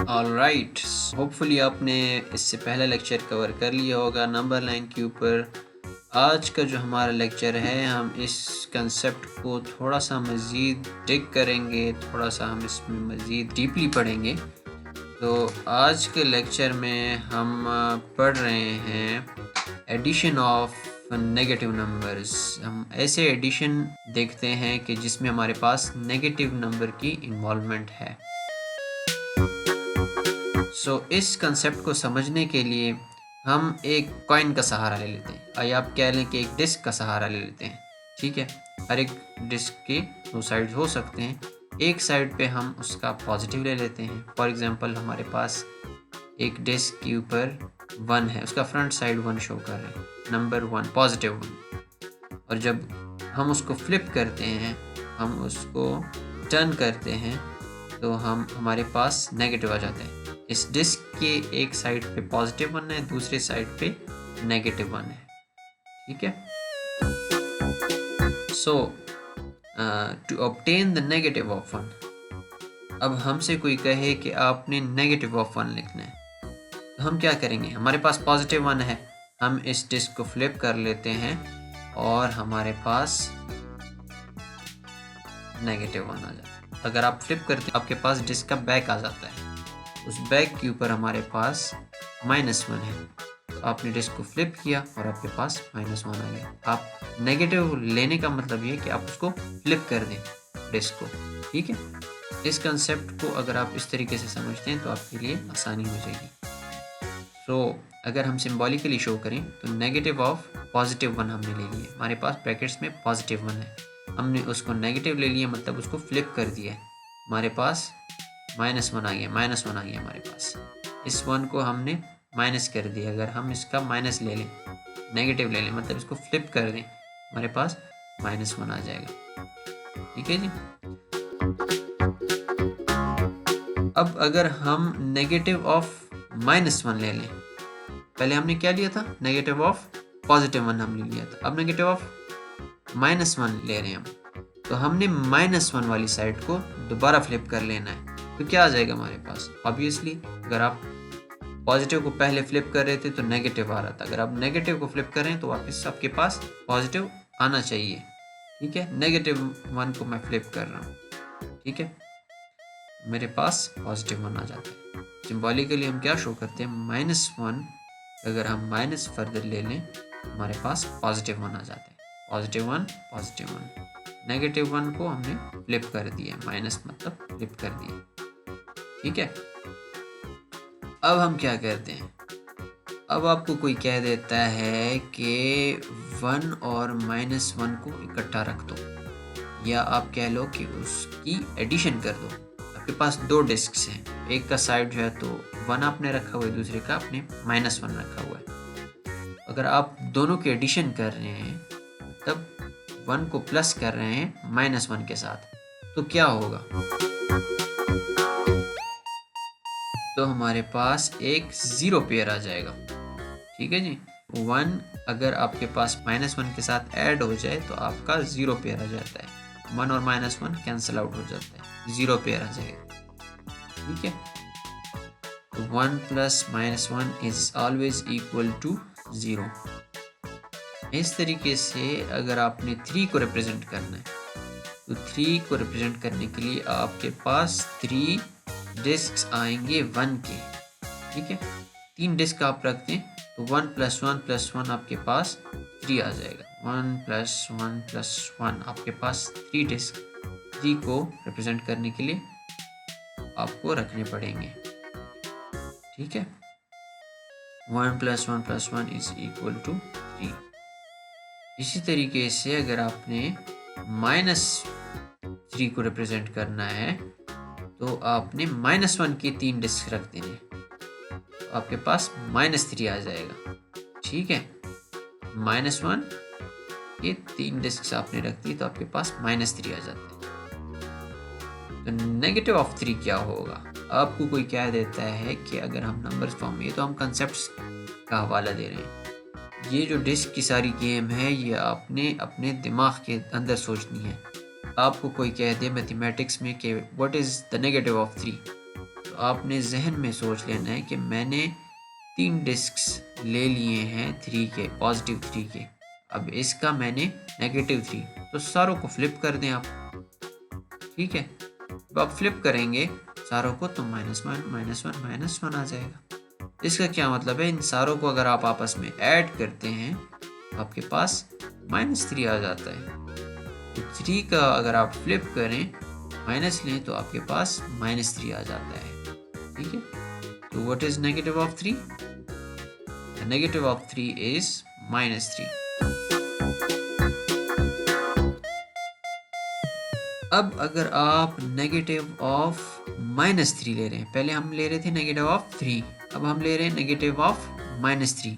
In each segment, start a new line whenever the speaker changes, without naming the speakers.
Alright, hopefully आपने इससे पहला लेक्चर कवर कर लिया होगा नंबर लाइन के ऊपर। आज का जो हमारा लेक्चर है, हम इस कंसेप्ट को थोड़ा सा मज़ीद डिग करेंगे, थोड़ा सा हम इसमें मज़ीद डीपली पढ़ेंगे। तो आज के लेक्चर में हम पढ़ रहे हैं एडिशन ऑफ नेगेटिव नंबर्स। हम ऐसे एडिशन देखते हैं कि जिसमें हमारे पास नेगेटिव नंबर की इन्वॉल्वमेंट है। इस कंसेप्ट को समझने के लिए हम एक कॉइन का सहारा ले लेते हैं, या आप कह लें कि एक डिस्क का सहारा ले लेते हैं। ठीक है, हर एक डिस्क के दो साइड हो सकते हैं। एक साइड पे हम उसका पॉजिटिव ले लेते हैं। फॉर एग्जांपल, हमारे पास एक डिस्क के ऊपर 1 है, उसका फ्रंट साइड 1 शो कर रहे हैं, नंबर 1 पॉजिटिव 1। और जब हम उसको फ्लिप करते हैं, हम उसको टर्न करते हैं, तो हमारे पास नेगेटिव आ जाते हैं। इस डिस्क के एक साइड पे पॉजिटिव 1 है, दूसरे साइड पे नेगेटिव 1 है। ठीक है, so to obtain the negative of 1, अब हमसे कोई कहे कि आपने नेगेटिव ऑफ 1 लिखना है, तो हम क्या करेंगे? हमारे पास पॉजिटिव 1 है, हम इस डिस्क को फ्लिप कर लेते हैं और हमारे पास नेगेटिव 1 आ जाता है। अगर आप फ्लिप करते हैं, आपके पास डिस्क का बैक आ जाता है, उस बैक के ऊपर हमारे पास -1 है। तो आपने डिस्क को फ्लिप किया और आपके पास -1 आ गया। आप नेगेटिव लेने का मतलब ये है कि आप उसको फ्लिप कर दें डिस्क को। ठीक है, इस कंसेप्ट को अगर आप इस तरीके से समझते हैं तो आपके लिए आसानी हो जाएगी। अगर हम सिंबॉलिकली शो करें तो नेगेटिव ऑफ पॉजिटिव 1 हमने ले लिया, हमारे पास ब्रैकेट्स में पॉजिटिव 1 है, हमने उसको नेगेटिव ले लिया, मतलब उसको फ्लिप कर दिया है, हमारे पास -1 आ गया, -1 आ गया हमारे पास। इस 1 को हमने माइनस कर दिया। अगर हम इसका माइनस ले लें, नेगेटिव ले लें, मतलब इसको फ्लिप कर दें, हमारे पास -1 आ जाएगा। ठीक है जी। अब अगर हम नेगेटिव ऑफ -1 ले लें, पहले हमने क्या लिया था? नेगेटिव ऑफ पॉजिटिव 1 हमने लिया था। अब नेगेटिव ऑफ -1 ले रहे हैं हम, तो हमने -1 वाली साइड को दोबारा फ्लिप कर लेना है। तो क्या आ जाएगा हमारे पास? ऑब्वियसली अगर आप पॉजिटिव को पहले फ्लिप कर रहे थे तो नेगेटिव आ रहा था, अगर आप नेगेटिव को फ्लिप कर रहे हैं तो वापस आपके पास पॉजिटिव आना चाहिए। ठीक है, -1 को मैं फ्लिप कर रहा हूँ, ठीक है, मेरे पास पॉजिटिव 1 आ जाता है। सिंबॉलिकली हम क्या शो करते हैं? -1, अगर हम माइनस फर्दर ले लें, हमारे पास पॉजिटिव 1 आ जाता है। पॉजिटिव 1 पॉजिटिव 1, नेगेटिव 1 को हमने फ्लिप कर दिया, माइनस मतलब फ्लिप कर दिया। ठीक है, अब हम क्या करते हैं? अब आपको कोई कह देता है कि 1 और -1 को इकट्ठा रख दो, या आप कह लो कि उसकी एडिशन कर दो। आपके पास 2 डिस्क्स हैं, एक का साइड जो है तो 1 आपने रखा हुआ है, दूसरे का आपने -1 रखा हुआ है। अगर आप दोनों की एडिशन कर रहे हैं, तब 1 को प्लस कर रहे हैं -1 के साथ, तो क्या होगा? तो हमारे पास एक 0 पेयर आ जाएगा। ठीक है जी, 1 अगर आपके पास -1 के साथ ऐड हो जाए तो आपका 0 पेयर आ जाता है। 1 और -1 कैंसिल आउट हो जाता है, 0 पेयर आ जाएगा। ठीक है, तो 1 + -1 इज ऑलवेज इक्वल टू 0। इस तरीके से अगर आपने 3 को रिप्रेजेंट करना है, तो 3 को रिप्रेजेंट करने के लिए आपके पास 3 डिस्क्स आएंगे 1 के। ठीक है, 3 डिस्क आप रखते हैं तो 1 + 1 + 1 आपके पास 3 आ जाएगा। 1 + 1 + 1 आपके पास 3 डिस्क, 3 को रिप्रेजेंट करने के लिए आपको रखने पड़ेंगे। ठीक है, 1 + 1 + 1 इज इक्वल टू 3। इसी तरीके से अगर आपने -3 को रिप्रेजेंट करना है, तो आपने -1 की 3 डिस्क रख देने, तो आपके पास -3 आ जाएगा। ठीक है, -1 के 3 डिस्क आपने रख दी तो आपके पास -3 आ जाता है। तो नेगेटिव ऑफ 3 क्या होगा? आपको कोई कह देता है कि अगर हम नंबर्स फॉर्म में, तो हम कंसेप्ट्स का हवाला दे रहे हैं। ये जो डिस्क की सारी गेम है, ये आपने अपने दिमाग के अंदर सोचनी है। आपको कोई कह दे मैथमेटिक्स में कि what is the negative of 3, तो आपने जहन में सोच लेना है कि मैंने 3 डिस्क्स ले लिए हैं 3 के, पॉजिटिव 3 के। अब इसका मैंने नेगेटिव 3, तो सारों को फ्लिप कर दें आप। ठीक है, जब आप फ्लिप करेंगे सारों को तो -1 -1 -1 आ जाएगा। इसका क्या मतलब है, इन सारों को अगर आप आपस में ऐड करते हैं तो आपके पास -3 आ जाता है। तो 3 का अगर आप फ्लिप करें, माइनस लें, तो आपके पास -3 आ जाता है। ठीक है, तो what is negative of 3? The negative of 3 is -3। अब अगर आप नेगेटिव ऑफ -3 ले रहे हैं, पहले हम ले रहे थे नेगेटिव ऑफ 3, अब हम ले रहे हैं नेगेटिव ऑफ -3।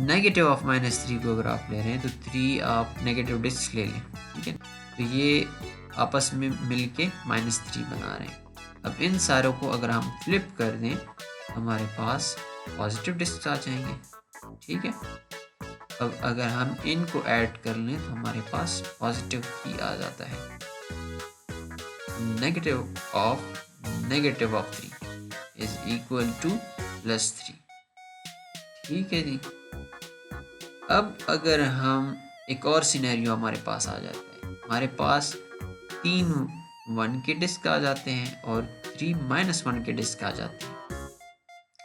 नेगेटिव ऑफ -3 को अगर आप ले रहे हैं तो 3 आप नेगेटिव डिस्क ले लें। ठीक है, तो ये आपस में मिलके -3 बना रहे हैं। अब इन सारों को अगर हम फ्लिप कर दें तो हमारे पास पॉजिटिव डिस्क आ जाएंगे। ठीक है, अब अगर हम इनको ऐड कर लें तो हमारे पास पॉजिटिव 3 आ जाता है। Negative of 3 is equal to +3। ठीक है जी। अब अगर हम एक और सिनेरियो हमारे पास आ जाता है, हमारे पास 3 1 के डिस्क आ जाते हैं और 3 -1 के डिस्क आ जाते हैं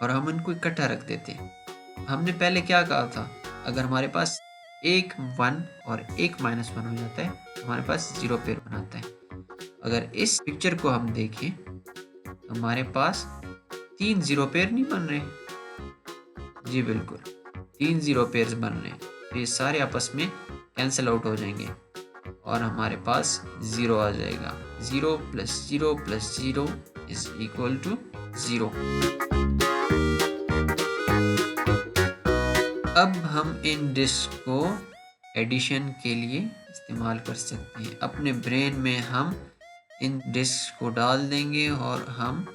और हम इनको इकट्ठा रख देते हैं। हमने पहले क्या कहा था, अगर हमारे पास एक 1 और एक -1 हो जाता है तो हमारे पास 0 पेयर बनाता है। अगर इस पिक्चर को हम देखें तो हमारे पास 3 0 पेयर नहीं बन रहे। जी बिल्कुल, 3 0 पेयर्स बन रहे हैं, तो ये सारे आपस में कैंसिल आउट हो जाएंगे और हमारे पास 0 आ जाएगा। 0 + 0 + 0 इज इक्वल टू 0। अब हम इन डिस्क को एडिशन के लिए इस्तेमाल कर सकते हैं। अपने ब्रेन में हम इन डिस्क को डाल देंगे और हम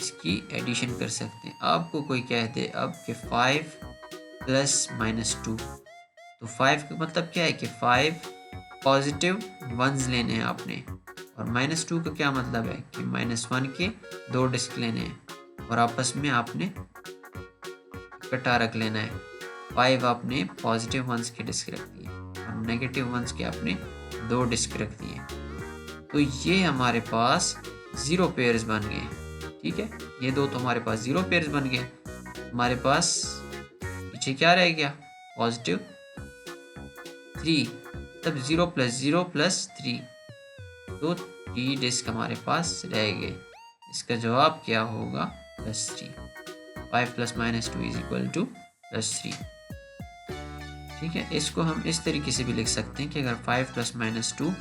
इसकी एडिशन कर सकते हैं। आपको कोई कह दे अब कि 5 + -2, तो 5 का मतलब क्या है कि 5 पॉजिटिव 1s लेने हैं आपने, और -2 का क्या मतलब है कि -1 के 2 डिस्क लेने हैं और आपस में आपने इकट्ठा रख लेना है। 5 आपने पॉजिटिव 1s के डिस्क रख दिए और नेगेटिव 1s के आपने 2 डिस्क रख दिए, तो ये हमारे पास 0 पेयर्स बन गए। ठीक है, ये दो तो हमारे पास 0 पेयर्स बन गए। हमारे पास पीछे क्या रह गया, पॉजिटिव 3, तब 0 + 0 + 3, तो 3 डिस्क हमारे पास रह गए। इसका जवाब क्या होगा, +3। 5 + -2 इज इक्वल टू +3। ठीक है, इसको हम इस तरीके से भी लिख सकते हैं कि अगर 5 + -2,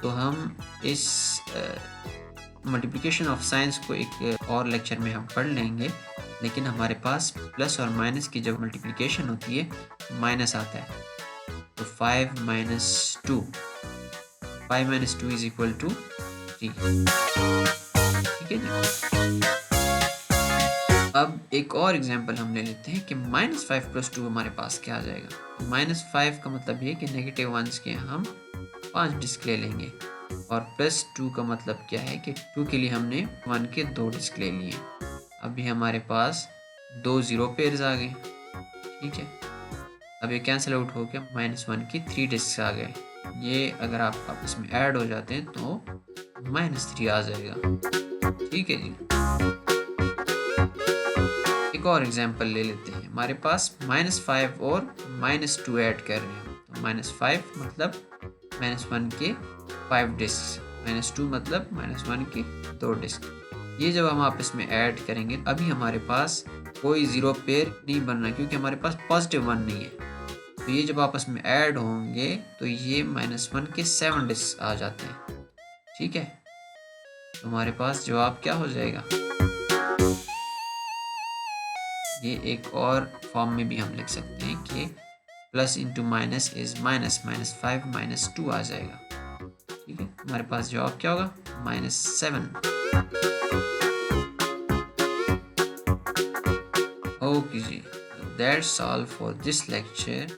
तो हम इस मल्टीप्लिकेशन ऑफ साइंस को एक और लेक्चर में हम पढ़ लेंगे, लेकिन हमारे पास प्लस और माइनस की जब मल्टीप्लिकेशन होती है माइनस आता है, तो 5 - 2 इज इक्वल टू 3। ठीक है जी। अब एक और एग्जांपल हम ले लेते हैं कि -5 + 2 हमारे पास क्या आ जाएगा। -5 का मतलब ये कि नेगेटिव 1s के हम 5 डिस्क ले लेंगे और +2 का मतलब क्या है कि 2 के लिए हमने 1 के 2 डिस्क ले लिए। अभी हमारे पास 2 0 पेयर्स आ गए। ठीक है, अब ये कैंसिल आउट हो गया, -1 की 3 डिस्क आ गए। ये अगर आप आपस में ऐड हो जाते हैं तो -3 आ जाएगा। ठीक है जी। एक और एग्जांपल ले लेते हैं। हमारे पास -5 और -2 ऐड कर रहे हैं, तो -5 मतलब -1 के 5 डिस्क, -2 मतलब -1 के 2 डिस्क। ये जब हम आपस में ऐड करेंगे, अभी हमारे पास कोई 0 पेयर नहीं बन रहा क्योंकि हमारे पास पॉजिटिव 1 नहीं है। तो ये जब आपस में ऐड होंगे तो ये -1 के 7 डिस्क आ जाते हैं। ठीक है, तो हमारे पास जवाब क्या हो जाएगा, ये एक और फॉर्म में भी हम लिख सकते हैं कि plus into minus is minus, -5 -2 आ जाएगा। ठीक है, हमारे पास जवाब क्या होगा, -7। ओके जी, that's all for this lecture.